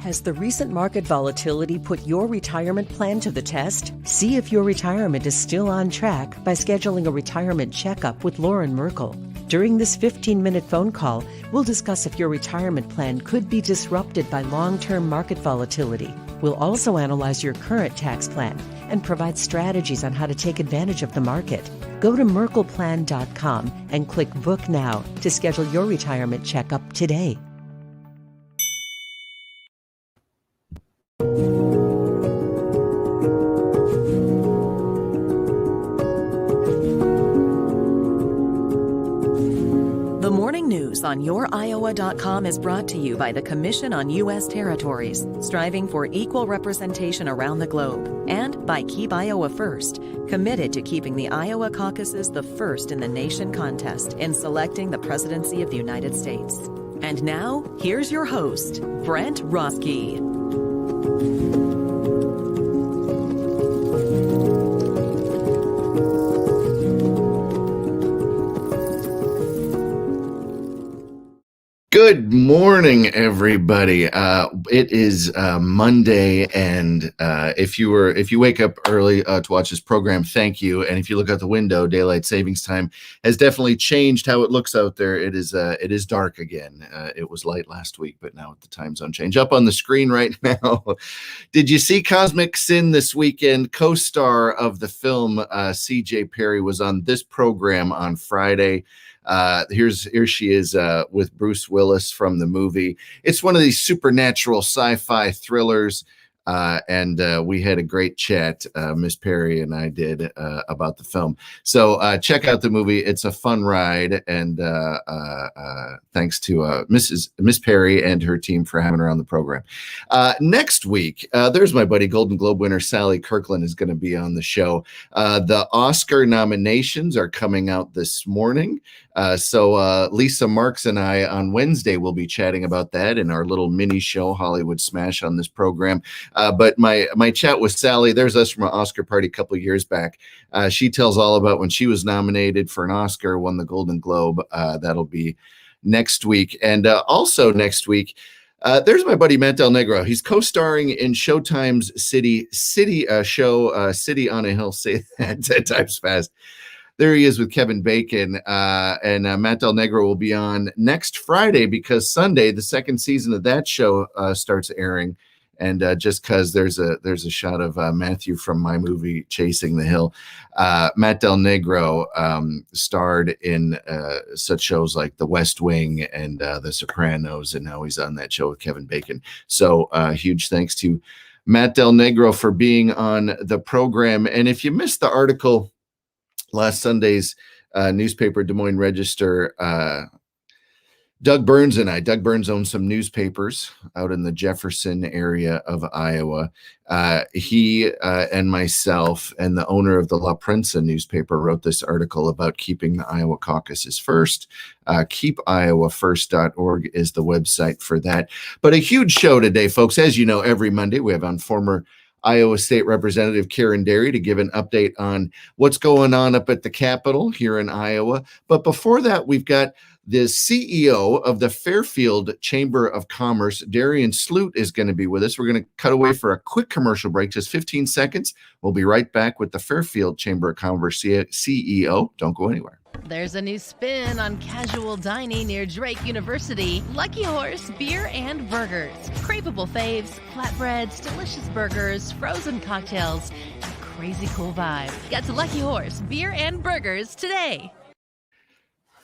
Has the recent market volatility put your retirement plan to the test? See if your retirement is still on track by scheduling a retirement checkup with Lauren Merkel. During this 15-minute phone call, we'll discuss if your retirement plan could be disrupted by long-term market volatility. We'll also analyze your current tax plan and provide strategies on how to take advantage of the market. Go to merkelplan.com and click Book Now to schedule your retirement checkup today. The morning news on YourIowa.com is brought to you by the Commission on U.S. Territories, striving for equal representation around the globe, and by Keep Iowa First, committed to keeping the Iowa caucuses the first in the nation contest in selecting the presidency of the United States. And now, here's your host, Brent Roske. Good morning, everybody. It is Monday, and if you wake up early to watch this program, thank you. And if you look out the window, daylight savings time has definitely changed how it looks out there. It is dark again. It was light last week, but now the time zone change. Up on the screen right now. Did you see Cosmic Sin this weekend? Co-star of the film, C.J. Perry, was on this program on Friday. Here she is with Bruce Willis from the movie. It's one of these supernatural sci-fi thrillers, and we had a great chat, Miss Perry and I did, about the film. So check out the movie. It's a fun ride, and thanks to Miss Perry and her team for having her on the program. Next week, there's my buddy Golden Globe winner Sally Kirkland is going to be on the show. The Oscar nominations are coming out this morning. So Lisa Marks and I on Wednesday will be chatting about that in our little mini show, Hollywood Smash, on this program. But my chat with Sally, there's us from an Oscar party a couple of years back. She tells all about when she was nominated for an Oscar, won the Golden Globe. That'll be next week. And also next week, there's my buddy Matt Del Negro. He's co-starring in Showtime's City show, City on a Hill. Say that 10 times fast. There he is with Kevin Bacon, and Matt Del Negro will be on next Friday because Sunday, the second season of that show starts airing. And just because there's a shot of Matthew from my movie Chasing the Hill, Matt Del Negro starred in such shows like The West Wing and The Sopranos, and now he's on that show with Kevin Bacon. So huge thanks to Matt Del Negro for being on the program. And if you missed the article, last Sunday's newspaper, Des Moines Register, Doug Burns owned some newspapers out in the Jefferson area of Iowa. He and myself and the owner of the La Prensa newspaper wrote this article about keeping the Iowa caucuses first. KeepIowaFirst.org is the website for that. But a huge show today, folks. As you know, every Monday we have on former Iowa State Representative Karin Derry to give an update on what's going on up at the Capitol here in Iowa. But before that, we've got the CEO of the Fairfield Chamber of Commerce, Darien Sloat, is going to be with us. We're going to cut away for a quick commercial break, just 15 seconds. We'll be right back with the Fairfield Chamber of Commerce CEO. Don't go anywhere. There's a new spin on casual dining near Drake University. Lucky Horse Beer and Burgers. Craveable faves, flatbreads, delicious burgers, frozen cocktails, and a crazy cool vibe. Get to Lucky Horse Beer and Burgers today.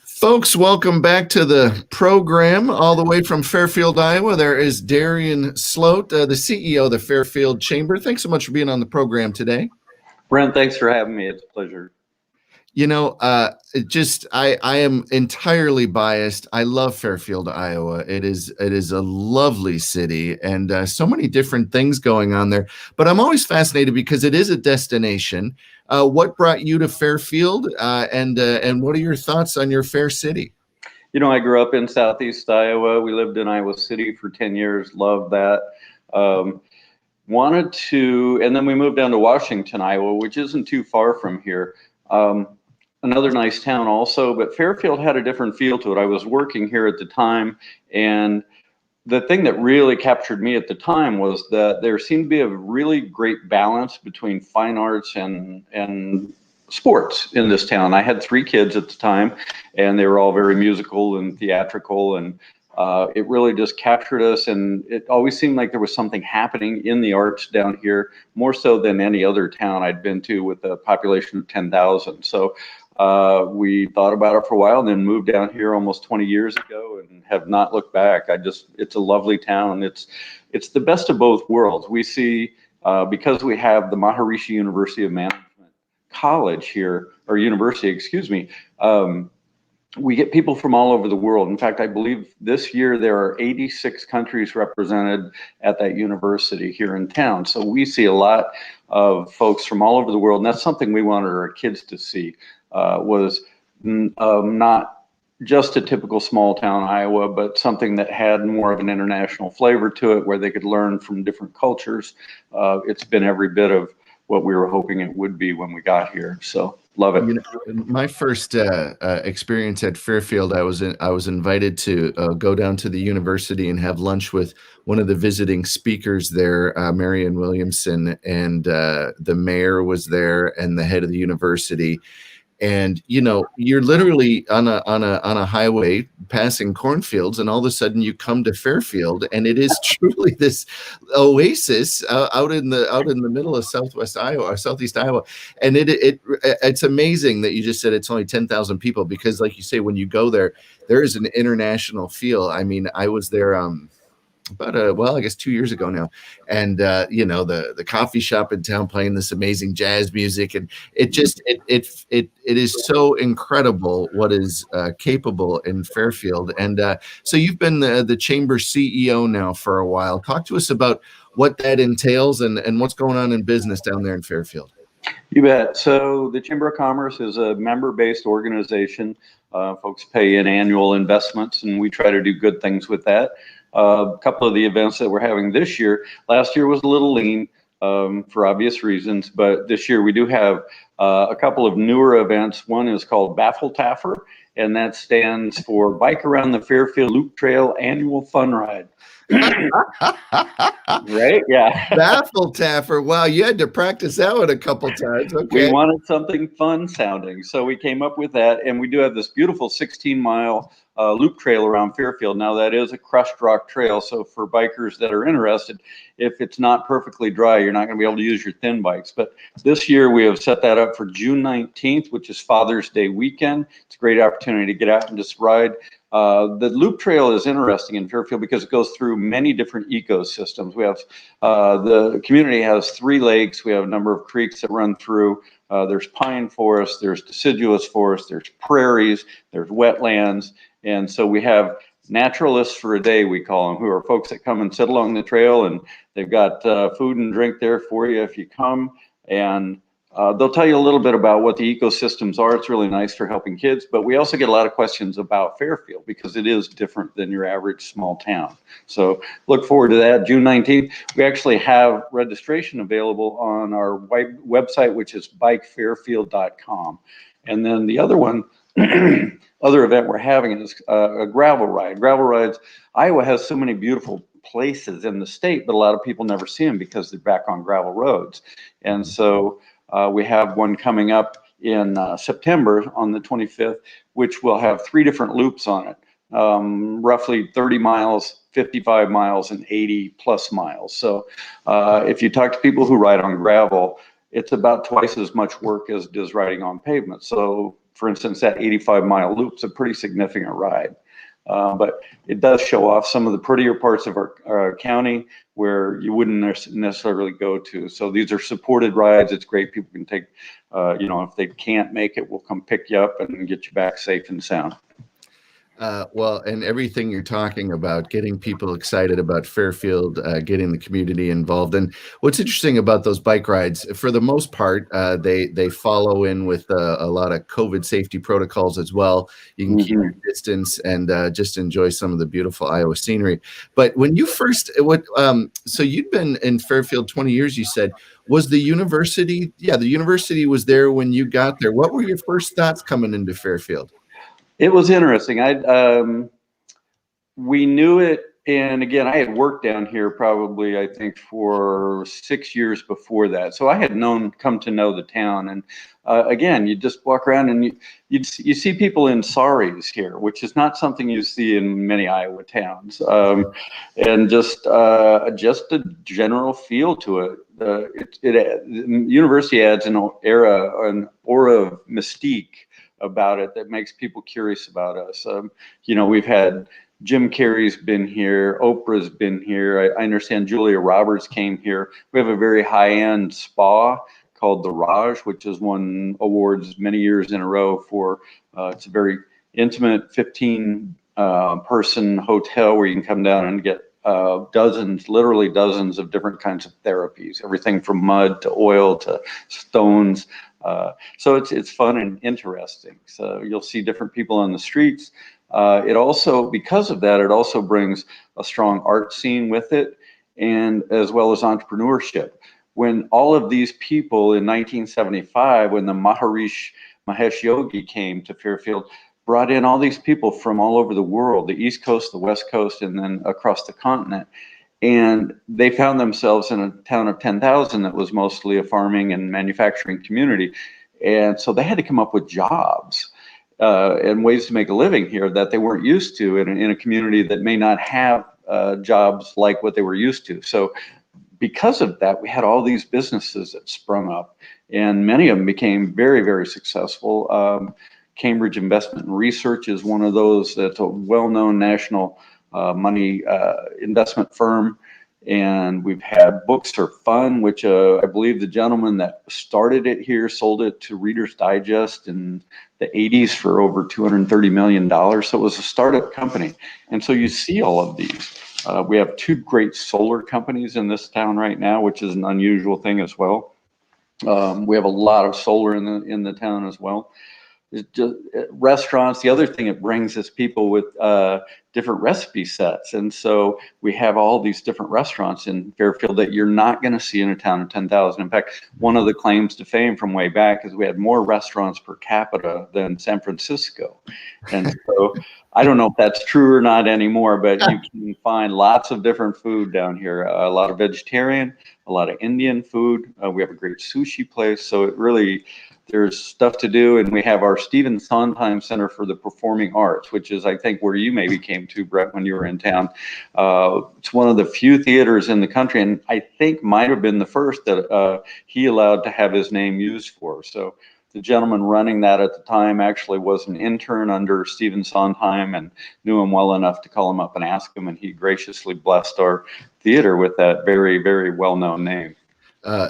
Folks, welcome back to the program. All the way from Fairfield, Iowa, there is Darien Sloat, the CEO of the Fairfield Chamber. Thanks so much for being on the program today. Brent, thanks for having me. It's a pleasure. You know, I am entirely biased. I love Fairfield, Iowa. It is a lovely city and so many different things going on there. But I'm always fascinated because it is a destination. What brought you to Fairfield, and what are your thoughts on your fair city? You know, I grew up in Southeast Iowa. We lived in Iowa City for 10 years. Loved that. Wanted to, and then we moved down to Washington, Iowa, which isn't too far from here. Another nice town also, but Fairfield had a different feel to it. I was working here at the time, and the thing that really captured me at the time was that there seemed to be a really great balance between fine arts and sports in this town. I had 3 kids at the time, and they were all very musical and theatrical, and it really just captured us. And it always seemed like there was something happening in the arts down here, more so than any other town I'd been to with a population of 10,000. So we thought about it for a while and then moved down here almost 20 years ago and have not looked back. It's a lovely town. It's the best of both worlds. We see, because we have the Maharishi University of Management College here, or university, excuse me, we get people from all over the world. In fact, I believe this year there are 86 countries represented at that university here in town. So we see a lot of folks from all over the world, and that's something we wanted our kids to see. Was not just a typical small town Iowa, but something that had more of an international flavor to it, where they could learn from different cultures. It's been every bit of what we were hoping it would be when we got here. So love it. You know, my first experience at Fairfield, I was invited to go down to the university and have lunch with one of the visiting speakers there, Marianne Williamson, and the mayor was there and the head of the university. And you know, you're literally on a highway passing cornfields, and all of a sudden you come to Fairfield, and it is truly this oasis out in the middle of Southwest Iowa or Southeast Iowa. And it's amazing that you just said it's only 10,000 people, because, like you say, when you go there, there is an international feel. I mean, I was there about I guess 2 years ago now, and you know, the coffee shop in town playing this amazing jazz music, and it is so incredible what is capable in Fairfield. And so you've been the chamber CEO now for a while. Talk to us about what that entails and what's going on in business down there in Fairfield. You bet. So the Chamber of Commerce is a member-based organization. Folks pay in annual investments, and we try to do good things with that. A couple of the events that we're having this year, last year was a little lean for obvious reasons, but this year we do have a couple of newer events. One is called Baffle Taffer, and that stands for Bike Around the Fairfield Loop Trail Annual Fun Ride. Right? Yeah. Baffle Taffer. Wow, you had to practice that one a couple times. Okay. We wanted something fun sounding, so we came up with that, and we do have this beautiful 16-mile loop trail around Fairfield. Now, that is a crushed rock trail, so for bikers that are interested, if it's not perfectly dry, you're not going to be able to use your thin bikes. But this year we have set that up for June 19th, which is Father's Day weekend. It's a great opportunity to get out and just ride. The loop trail is interesting in Fairfield because it goes through many different ecosystems. We have the community has 3 lakes. We have a number of creeks that run through. There's pine forest, there's deciduous forest, there's prairies, there's wetlands. And so we have naturalists for a day, we call them, who are folks that come and sit along the trail, and they've got food and drink there for you if you come. And they'll tell you a little bit about what the ecosystems are. It's really nice for helping kids, but we also get a lot of questions about Fairfield because it is different than your average small town. So look forward to that. June 19th, we actually have registration available on our website, which is bikefairfield.com. And then the other one, other event we're having is a gravel ride. Gravel rides, Iowa has so many beautiful places in the state, but a lot of people never see them because they're back on gravel roads. And so we have one coming up in September on the 25th, which will have 3 different loops on it, roughly 30 miles, 55 miles, and 80 plus miles. So if you talk to people who ride on gravel, it's about twice as much work as it is riding on pavement. So for instance, that 85-mile loop's a pretty significant ride. But it does show off some of the prettier parts of our county where you wouldn't necessarily go to. So these are supported rides. It's great. People can take, you know, if they can't make it, we'll come pick you up and get you back safe and sound. Well, and everything you're talking about, getting people excited about Fairfield, getting the community involved. And what's interesting about those bike rides, for the most part, they follow in with a lot of COVID safety protocols as well. You can keep your distance and just enjoy some of the beautiful Iowa scenery. But when you first, so you'd been in Fairfield 20 years, you said. Was the university, the university was there when you got there. What were your first thoughts coming into Fairfield? It was interesting. We knew it And again, I had worked down here probably, I think, for 6 years before that. So I had come to know the town. And again, you just walk around and you see people in saris here, which is not something you see in many Iowa towns. And just a general feel to it. The university adds an aura of mystique about it that makes people curious about us. We've had Jim Carrey's been here, Oprah's been here. I understand Julia Roberts came here. We have a very high-end spa called the Raj, which has won awards many years in a row for. It's a very intimate 15 person hotel where you can come down and get literally dozens of different kinds of therapies, everything from mud to oil to stones. So it's fun and interesting. So you'll see different people on the streets. It also, because of that, it also brings a strong art scene with it, and as well as entrepreneurship. When all of these people in 1975, when the Mahesh Yogi came to Fairfield, brought in all these people from all over the world, the East Coast, the West Coast, and then across the continent. And they found themselves in a town of 10,000 that was mostly a farming and manufacturing community. And so they had to come up with jobs and ways to make a living here that they weren't used to in a community that may not have jobs like what they were used to. So because of that, we had all these businesses that sprung up, and many of them became very, very successful. Cambridge Investment and Research is one of those that's a well-known national money investment firm. And we've had Books Are Fun, which I believe the gentleman that started it here sold it to Reader's Digest in the 80s for over $230 million. So it was a startup company. And so you see all of these. We have two great solar companies in this town right now, which is an unusual thing as well. We have a lot of solar in the town as well. It's just, restaurants, the other thing it brings is people with different recipe sets. And so we have all these different restaurants in Fairfield that you're not going to see in a town of 10,000. In fact, one of the claims to fame from way back is we had more restaurants per capita than San Francisco. And so I don't know if that's true or not anymore, but you can find lots of different food down here, a lot of vegetarian, a lot of Indian food. We have a great sushi place. So it really, there's stuff to do. And we have our Stephen Sondheim Center for the Performing Arts, which is, I think, where you maybe came to, Brett, when you were in town. It's one of the few theaters in the country, and I think might have been the first that he allowed to have his name used for. So the gentleman running that at the time actually was an intern under Stephen Sondheim and knew him well enough to call him up and ask him, and he graciously blessed our theater with that very, very well-known name.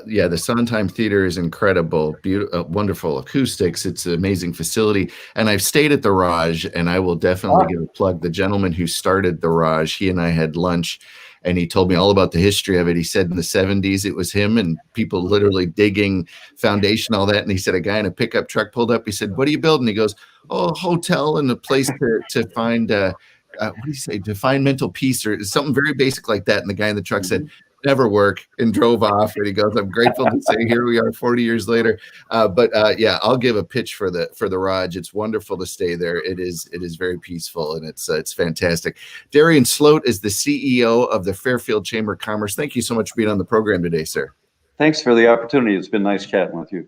Yeah, the Sondheim Theater is incredible, beautiful, wonderful acoustics. It's an amazing facility. And I've stayed at the Raj, and I will definitely give a plug. The gentleman who started the Raj, he and I had lunch, and he told me all about the history of it. He said in the 70s, it was him and people literally digging foundation, all that. And he said a guy in a pickup truck pulled up. He said, "What are you building?" He goes, "Oh, a hotel and a place to find, what do you say, to find mental peace," or something very basic like that. And the guy in the truck said, "Never work," and drove off. And he goes, "I'm grateful to say here we are 40 years later." But yeah, I'll give a pitch for the Raj. It's wonderful to stay there. It is very peaceful, and it's fantastic. Darien Sloat is the CEO of the Fairfield Chamber of Commerce. Thank you so much for being on the program today, sir. Thanks for the opportunity. It's been nice chatting with you.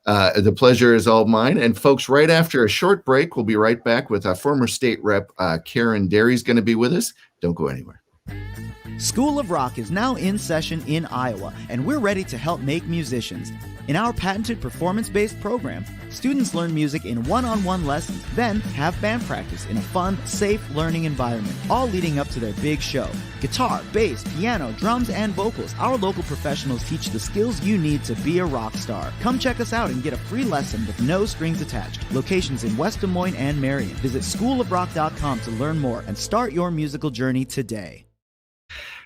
The pleasure is all mine. And folks, right after a short break, we'll be right back with our former state rep, Karin Derry is going to be with us. Don't go anywhere. School of Rock is now in session in Iowa, and we're ready to help make musicians. In our patented performance-based program, students learn music in one-on-one lessons, then have band practice in a fun, safe learning environment, all leading up to their big show. Guitar, bass, piano, drums, and vocals, our local professionals teach the skills you need to be a rock star. Come check us out and get a free lesson with no strings attached. Locations in West Des Moines and Marion. Visit schoolofrock.com to learn more and start your musical journey today.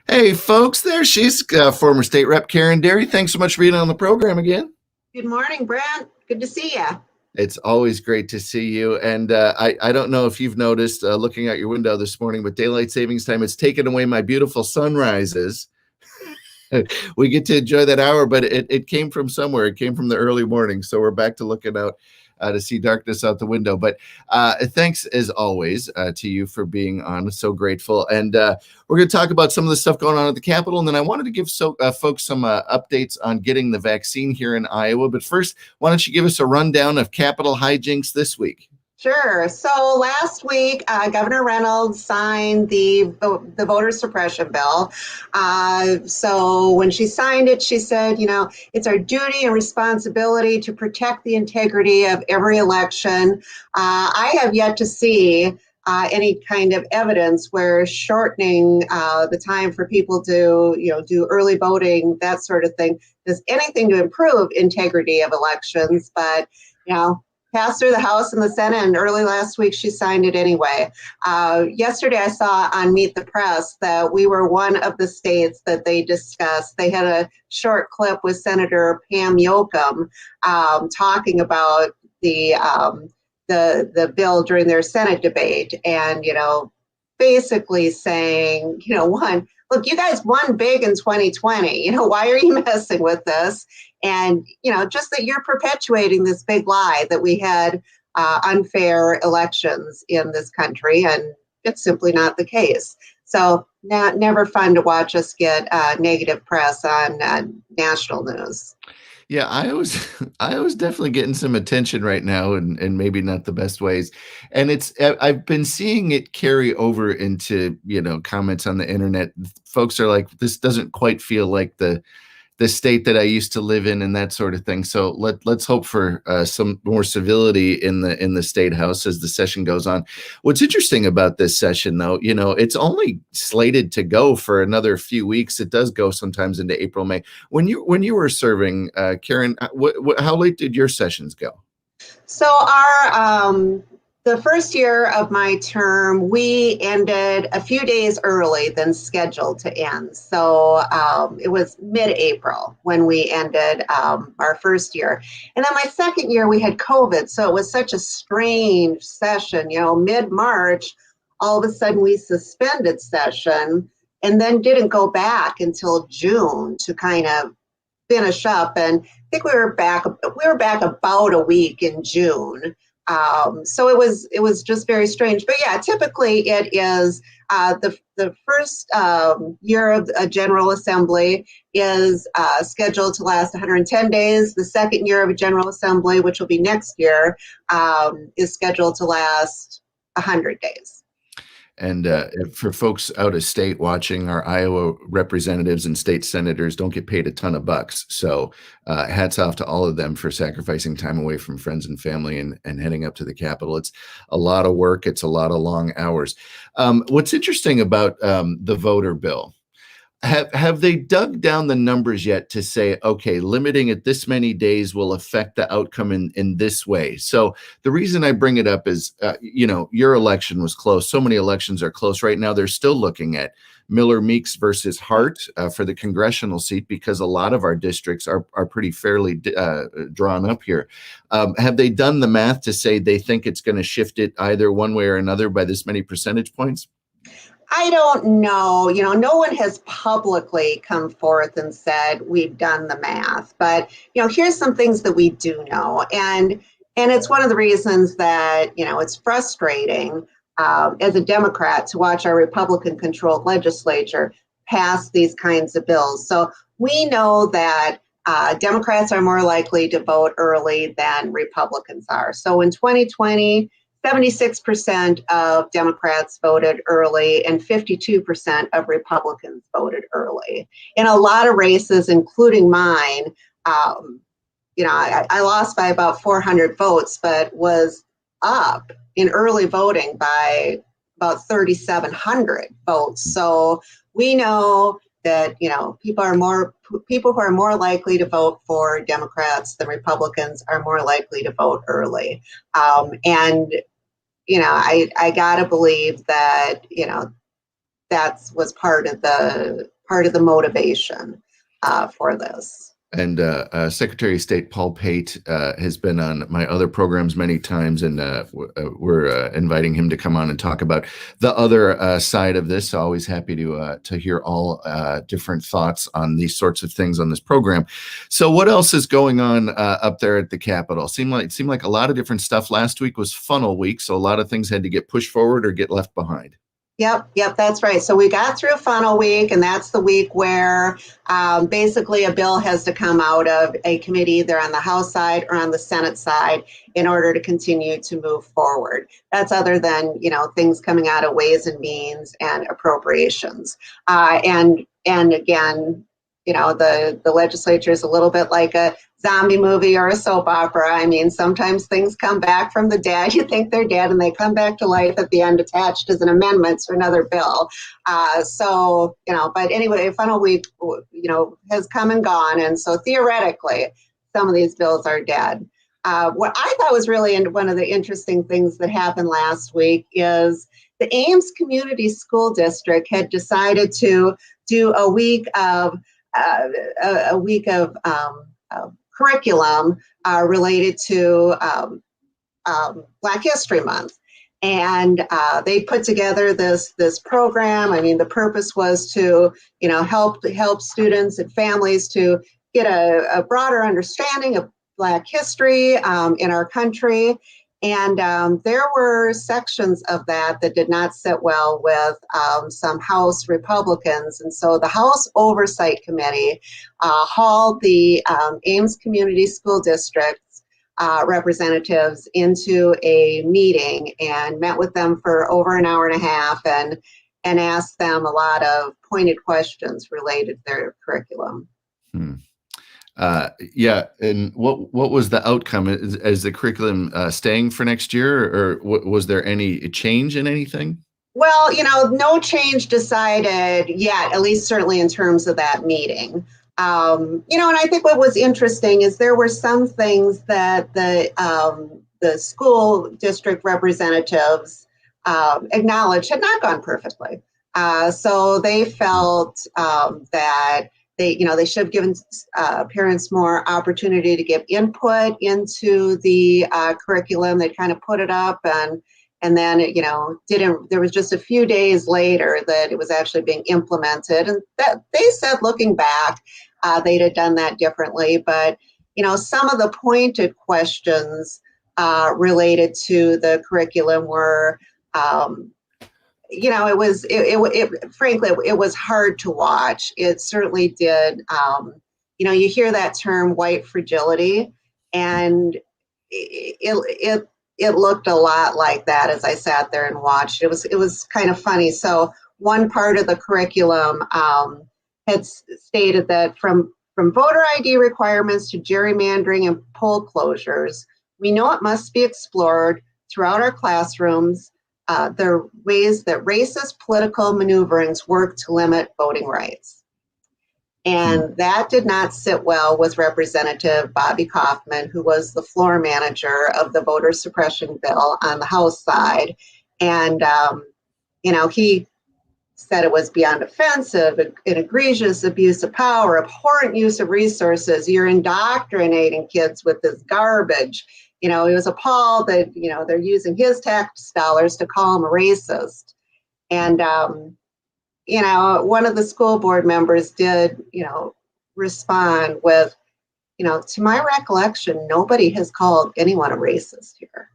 Hey, folks, there she's former state rep Karin Derry. Thanks so much for being on the program again. Good morning, Brent. Good to see you. It's always great to see you. And I don't know if you've noticed looking out your window this morning, but daylight savings time, it's taken away my beautiful sunrises. We get to enjoy that hour, but it came from somewhere. It came from the early morning. So we're back to looking out to see darkness out the window. But thanks as always to you for being on. So grateful. And we're going to talk about some of the stuff going on at the Capitol. And then I wanted to give folks some updates on getting the vaccine here in Iowa. But first, why don't you give us a rundown of Capitol hijinks this week? Sure. So last week, Governor Reynolds signed the voter suppression bill. So when she signed it, she said, it's our duty and responsibility to protect the integrity of every election. I have yet to see any kind of evidence where shortening the time for people to, do early voting, that sort of thing, does anything to improve integrity of elections. But, passed through the House and the Senate, and early last week she signed it anyway. Yesterday I saw on Meet the Press that we were one of the states that they discussed. They had a short clip with Senator Pam Yoakum talking about the bill during their Senate debate, and basically saying, look, you guys won big in 2020. Why are you messing with this? And, just that you're perpetuating this big lie that we had unfair elections in this country, and it's simply not the case. So never fun to watch us get negative press on national news. Yeah, I was definitely getting some attention right now, and maybe not the best ways. And I've been seeing it carry over into, comments on the internet. Folks are like, this doesn't quite feel like the state that I used to live in, and that sort of thing. So let's hope for some more civility in the State House as the session goes on. What's interesting about this session, though, it's only slated to go for another few weeks. It does go sometimes into April, May. When you were serving, Karin, how late did your sessions go? So the first year of my term, we ended a few days early than scheduled to end. So it was mid-April when we ended our first year. And then my second year, we had COVID. So it was such a strange session. Mid-March, all of a sudden we suspended session and then didn't go back until June to kind of finish up. And I think we were back about a week in June. So it was just very strange. But yeah, typically it is the first year of a General Assembly is scheduled to last 110 days. The second year of a General Assembly, which will be next year, is scheduled to last 100 days. And for folks out of state watching, our Iowa representatives and state senators don't get paid a ton of bucks. So hats off to all of them for sacrificing time away from friends and family and heading up to the Capitol. It's a lot of work. It's a lot of long hours. What's interesting about the voter bill, have they dug down the numbers yet to say, okay, limiting it this many days will affect the outcome in this way? So the reason I bring it up is, your election was close. So many elections are close right now. They're still looking at Miller Meeks versus Hart for the congressional seat, because a lot of our districts are pretty fairly drawn up here. Have they done the math to say they think it's going to shift it either one way or another by this many percentage points? I don't know. No one has publicly come forth and said we've done the math. But, here's some things that we do know. And it's one of the reasons that, it's frustrating as a Democrat to watch our Republican-controlled legislature pass these kinds of bills. So we know that Democrats are more likely to vote early than Republicans are. So in 2020, 76% of Democrats voted early and 52% of Republicans voted early. In a lot of races, including mine, I lost by about 400 votes, but was up in early voting by about 3,700 votes. So we know that, people who are more likely to vote for Democrats than Republicans are more likely to vote early. And I gotta believe that, that was part of the motivation for this. And Secretary of State Paul Pate has been on my other programs many times, and we're inviting him to come on and talk about the other side of this. So always happy to hear all different thoughts on these sorts of things on this program. So what else is going on up there at the Capitol? Seemed like a lot of different stuff. Last week was funnel week, so a lot of things had to get pushed forward or get left behind. Yep, that's right. So we got through funnel week, and that's the week where basically a bill has to come out of a committee, either on the House side or on the Senate side, in order to continue to move forward. That's other than, things coming out of Ways and Means and appropriations. And again, the legislature is a little bit like a zombie movie or a soap opera. I mean, sometimes things come back from the dead. You think they're dead, and they come back to life at the end, attached as an amendment to another bill. But anyway, funnel week, has come and gone. And so theoretically, some of these bills are dead. What I thought was really one of the interesting things that happened last week is the Ames Community School District had decided to do a week of curriculum related to Black History Month. And they put together this program. I mean, the purpose was to, help students and families to get a broader understanding of Black history in our country. And there were sections of that did not sit well with some House Republicans. And so the House Oversight Committee hauled the Ames Community School District's representatives into a meeting and met with them for over an hour and a half and asked them a lot of pointed questions related to their curriculum. And what was the outcome? Is the curriculum staying for next year, or was there any change in anything? Well, no change decided yet, at least certainly in terms of that meeting. And I think what was interesting is there were some things that the school district representatives acknowledged had not gone perfectly. So they felt that they should have given parents more opportunity to give input into the curriculum. They kind of put it up and then there was just a few days later that it was actually being implemented. And that they said, looking back, they'd have done that differently. But, some of the pointed questions related to the curriculum were, frankly, it was hard to watch. It certainly did. You hear that term white fragility, and it looked a lot like that as I sat there and watched. It was kind of funny. So one part of the curriculum had stated that from voter ID requirements to gerrymandering and poll closures, we know it must be explored throughout our classrooms. There are ways that racist political maneuverings work to limit voting rights. And that did not sit well with Representative Bobby Kaufman, who was the floor manager of the voter suppression bill on the House side. And, he said it was beyond offensive, an egregious abuse of power, abhorrent use of resources. You're indoctrinating kids with this garbage. He was appalled that, they're using his tax dollars to call him a racist. And, one of the school board members did, respond with, to my recollection, nobody has called anyone a racist here.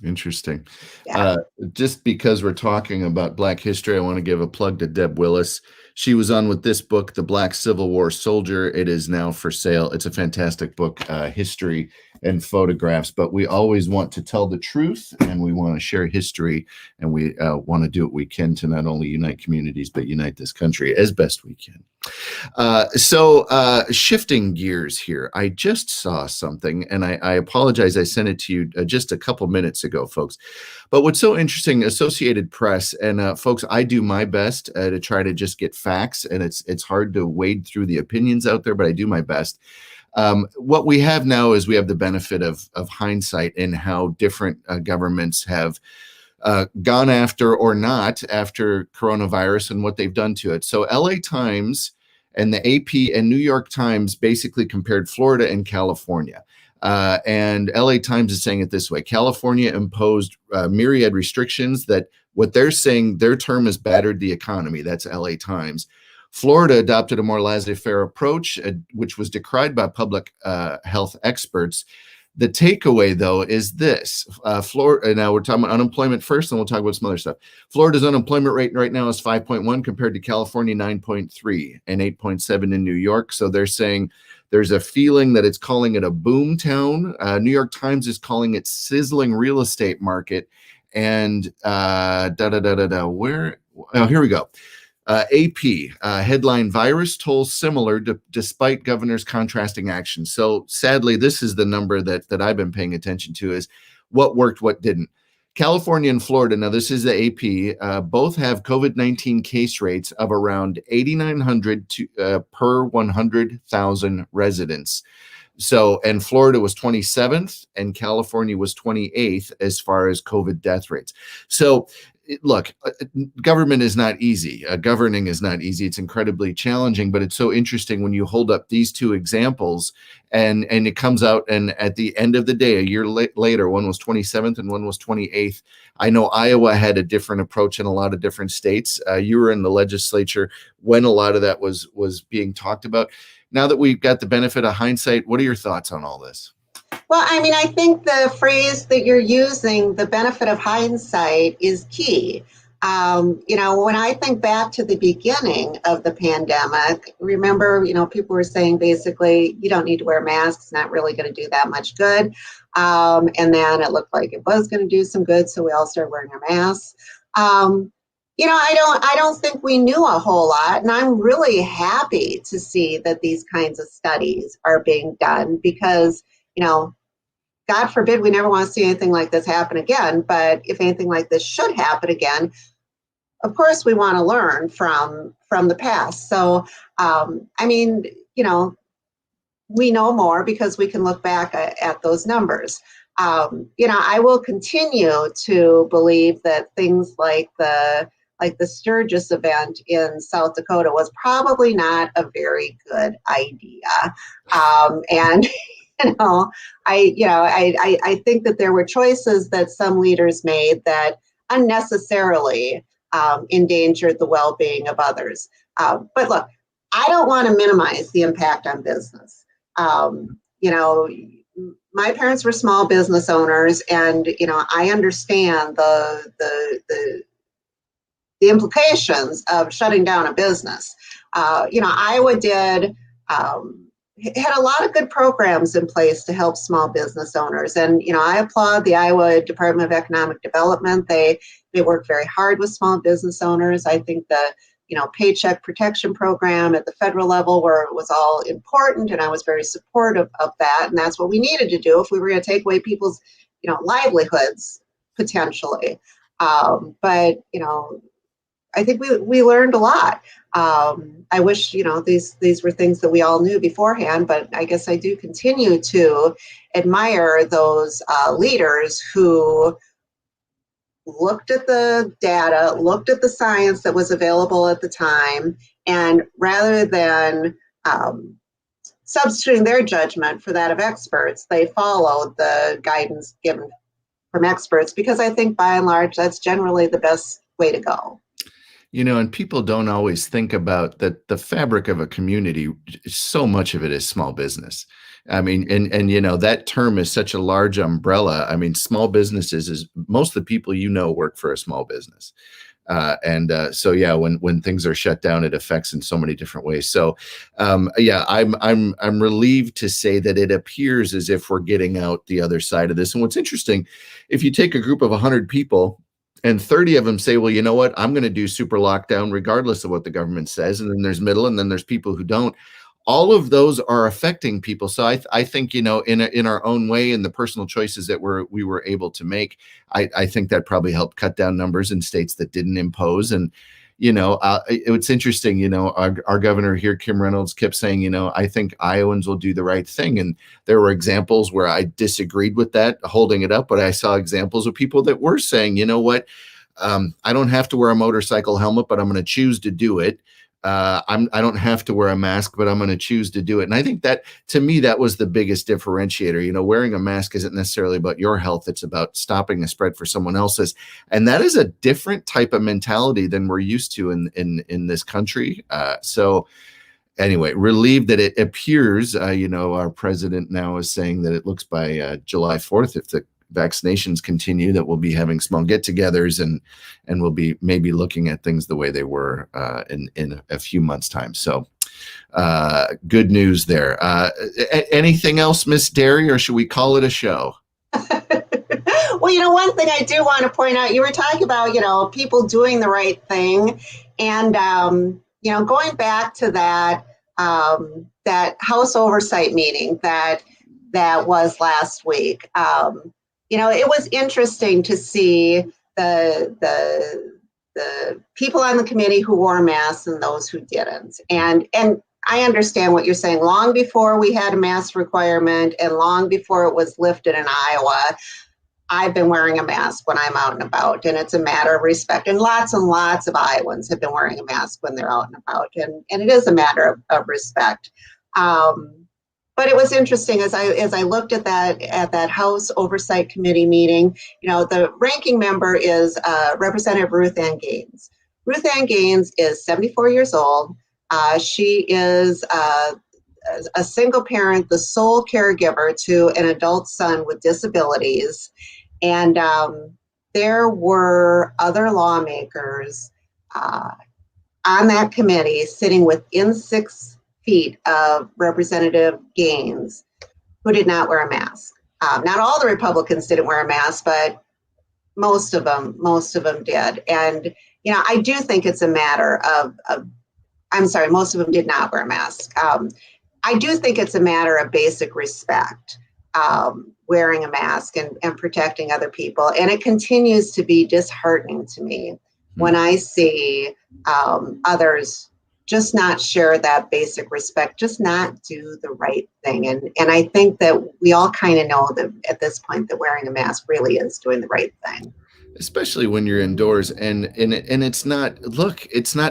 Interesting. Yeah. Just because we're talking about Black history, I want to give a plug to Deb Willis. She was on with this book, The Black Civil War Soldier. It is now for sale. It's a fantastic book, history and photographs, but we always want to tell the truth, and we want to share history, and we want to do what we can to not only unite communities, but unite this country as best we can. So shifting gears here, I just saw something, and I apologize. I sent it to you just a couple minutes ago, folks. But what's so interesting, Associated Press, and folks, I do my best to try to just get facts, and it's hard to wade through the opinions out there, but I do my best. What we have now is we have the benefit of hindsight in how different governments have gone after or not after coronavirus and what they've done to it. So LA Times And the AP and New York Times basically compared Florida and California. And LA Times is saying it this way: California imposed myriad restrictions that what they're saying, their term is battered the economy. That's LA Times. Florida adopted a more laissez-faire approach, which was decried by public health experts. The takeaway, though, is this. Florida, now we're talking about unemployment first, and we'll talk about some other stuff. Florida's unemployment rate right now is 5.1 compared to California 9.3 and 8.7 in New York. So they're saying there's a feeling that it's calling it a boom town. New York Times is calling it sizzling real estate market. And where? Oh, here we go. AP headline: virus tolls similar despite governor's contrasting actions. So sadly, this is the number that I've been paying attention to: is what worked, what didn't. California and Florida, now this is the AP, both have COVID-19 case rates of around 8,900 per 100,000 residents. So, and Florida was 27th and California was 28th as far as COVID death rates. So look, government is not easy. Governing is not easy. It's incredibly challenging, but it's so interesting when you hold up these two examples and it comes out, and at the end of the day, a year later, one was 27th and one was 28th. I know Iowa had a different approach in a lot of different states. You were in the legislature when a lot of that was being talked about. Now that we've got the benefit of hindsight, what are your thoughts on all this? Well, I mean, I think the phrase that you're using, the benefit of hindsight, is key. When I think back to the beginning of the pandemic, remember, people were saying basically, you don't need to wear masks, it's not really going to do that much good. And then it looked like it was going to do some good, so we all started wearing our masks. I don't think we knew a whole lot, and I'm really happy to see that these kinds of studies are being done because, God forbid we never want to see anything like this happen again. But if anything like this should happen again, of course we want to learn from the past. So, we know more because we can look back at those numbers. I will continue to believe that things like the Sturgis event in South Dakota was probably not a very good idea. I think that there were choices that some leaders made that unnecessarily endangered the well-being of others. But look, I don't want to minimize the impact on business. My parents were small business owners, and I understand the implications of shutting down a business. Iowa had a lot of good programs in place to help small business owners. And, I applaud the Iowa Department of Economic Development. They work very hard with small business owners. I think the, Paycheck Protection Program at the federal level was all important, and I was very supportive of that. And that's what we needed to do if we were going to take away people's, livelihoods potentially. But I think we learned a lot. I wish, these were things that we all knew beforehand, but I guess I do continue to admire those leaders who looked at the data, looked at the science that was available at the time, and rather than substituting their judgment for that of experts, they followed the guidance given from experts, because I think by and large, that's generally the best way to go. And people don't always think about that the fabric of a community, so much of it is small business. I mean, and that term is such a large umbrella. I mean, small businesses is most of the people work for a small business. So yeah, when things are shut down, it affects in so many different ways. So I'm relieved to say that it appears as if we're getting out the other side of this. And what's interesting, if you take a group of 100 people, and 30 of them say, well, you know what, I'm going to do super lockdown regardless of what the government says. And then there's middle, and then there's people who don't. All of those are affecting people. So I think, in our own way, and the personal choices that we were able to make, I think that probably helped cut down numbers in states that didn't impose. And, it's interesting, our governor here, Kim Reynolds, kept saying, I think Iowans will do the right thing. And there were examples where I disagreed with that, holding it up, but I saw examples of people that were saying, you know what, I don't have to wear a motorcycle helmet, but I'm going to choose to do it. I don't have to wear a mask, but I'm going to choose to do it. And I think that, to me, that was the biggest differentiator. You know, wearing a mask isn't necessarily about your health. It's about stopping a spread for someone else's. And that is a different type of mentality than we're used to in this country. So anyway, relieved that it appears, our president now is saying that it looks by July 4th, if the vaccinations continue, that we'll be having small get-togethers and we'll be maybe looking at things the way they were in a few months' time. So good news there. Anything else, Miss Derry, or should we call it a show? Well, one thing I do want to point out, you were talking about, people doing the right thing. And, going back to that House Oversight meeting that was last week, it was interesting to see the people on the committee who wore masks and those who didn't. And I understand what you're saying. Long before we had a mask requirement and long before it was lifted in Iowa, I've been wearing a mask when I'm out and about, and it's a matter of respect. And lots of Iowans have been wearing a mask when they're out and about, and it is a matter of respect. But it was interesting as I looked at that House Oversight Committee meeting. The ranking member is Representative Ruth Ann Gaines. Ruth Ann Gaines is 74 years old. She is a single parent, the sole caregiver to an adult son with disabilities. And there were other lawmakers on that committee sitting within 6 feet of Representative Gaines who did not wear a mask. Not all the Republicans didn't wear a mask, but most of them did. And, I do think it's a matter of I'm sorry, most of them did not wear a mask. I do think it's a matter of basic respect, wearing a mask and protecting other people. And it continues to be disheartening to me when I see others just not share that basic respect, just not do the right thing. And I think that we all kind of know that at this point that wearing a mask really is doing the right thing. Especially when you're indoors and it's not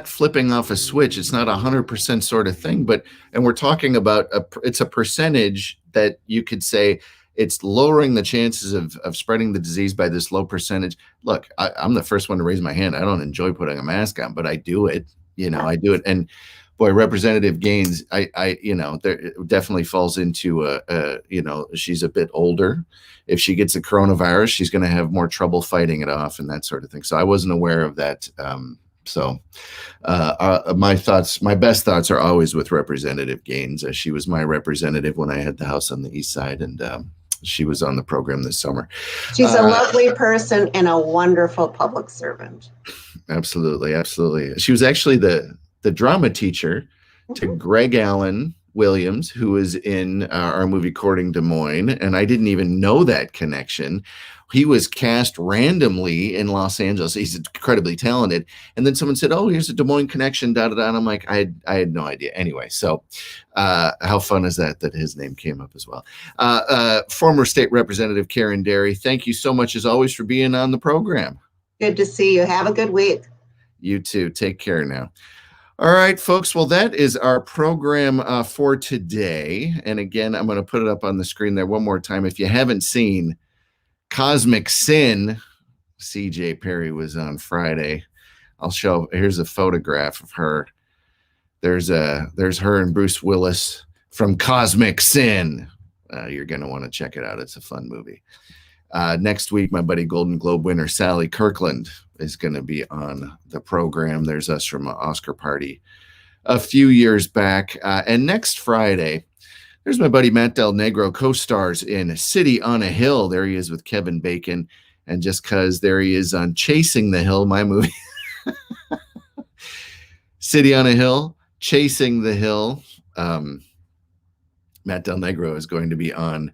flipping off a switch. It's not 100% sort of thing, and we're talking about it's a percentage that you could say it's lowering the chances of spreading the disease by this low percentage. Look, I'm the first one to raise my hand. I don't enjoy putting a mask on, but I do it. I do it. And boy, Representative Gaines, there definitely falls into she's a bit older. If she gets a coronavirus, she's going to have more trouble fighting it off and that sort of thing. So I wasn't aware of that. My best thoughts are always with Representative Gaines. She was my representative when I had the house on the east side, and she was on the program this summer. She's a lovely person and a wonderful public servant. Absolutely. Absolutely. She was actually the drama teacher to Greg Allen Williams, who was in our movie Courting Des Moines. And I didn't even know that connection. He was cast randomly in Los Angeles. He's incredibly talented. And then someone said, "Oh, here's a Des Moines connection, da, da, da." And I'm like, I had no idea. Anyway, so how fun is that his name came up as well. Former State Representative Karin Derry, thank you so much as always for being on the program. Good to see you. Have a good week. You too. Take care now. All right, folks. Well, that is our program for today. And again, I'm going to put it up on the screen there one more time. If you haven't seen Cosmic Sin, CJ Perry was on Friday. Here's a photograph of her. There's her and Bruce Willis from Cosmic Sin. You're going to want to check it out. It's a fun movie. Next week, my buddy Golden Globe winner Sally Kirkland is going to be on the program. There's us from an Oscar party a few years back. And next Friday, there's my buddy Matt Del Negro, co-stars in City on a Hill. There he is with Kevin Bacon. And just because there he is on Chasing the Hill, my movie. City on a Hill, Chasing the Hill. Matt Del Negro is going to be on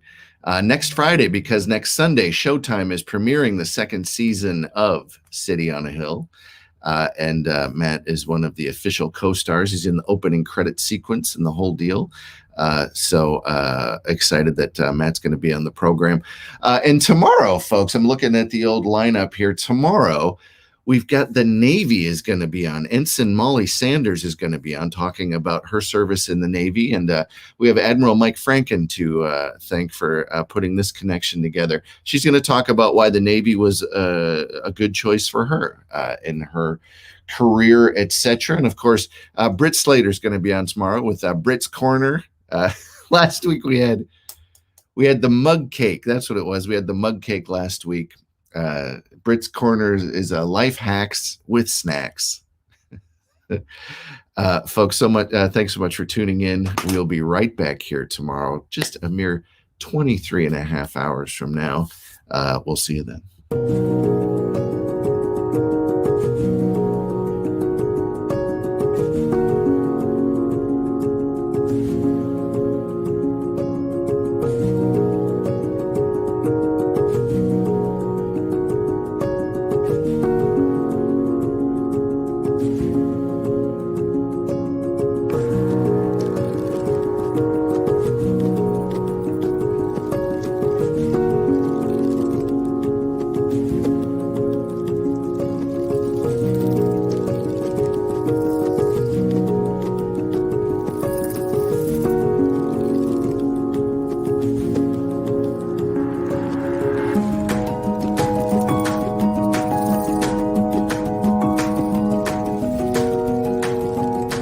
next Friday, because next Sunday, Showtime is premiering the second season of City on a Hill. And Matt is one of the official co-stars. He's in the opening credit sequence and the whole deal. So excited that Matt's going to be on the program. And tomorrow, folks, I'm looking at the old lineup here. Tomorrow, We've got the Navy is going to be on. Ensign Molly Sanders is going to be on talking about her service in the Navy. And we have Admiral Mike Franken to thank for putting this connection together. She's going to talk about why the Navy was a good choice for her in her career, etc. And of course, Britt Slater is going to be on tomorrow with Britt's Corner. Last week we had the mug cake. That's what it was. We had the mug cake last week. Britt's Corner is life hacks with snacks. Folks, thanks so much for tuning in. We'll be right back here tomorrow, just a mere 23 and a half hours from now. We'll see you then.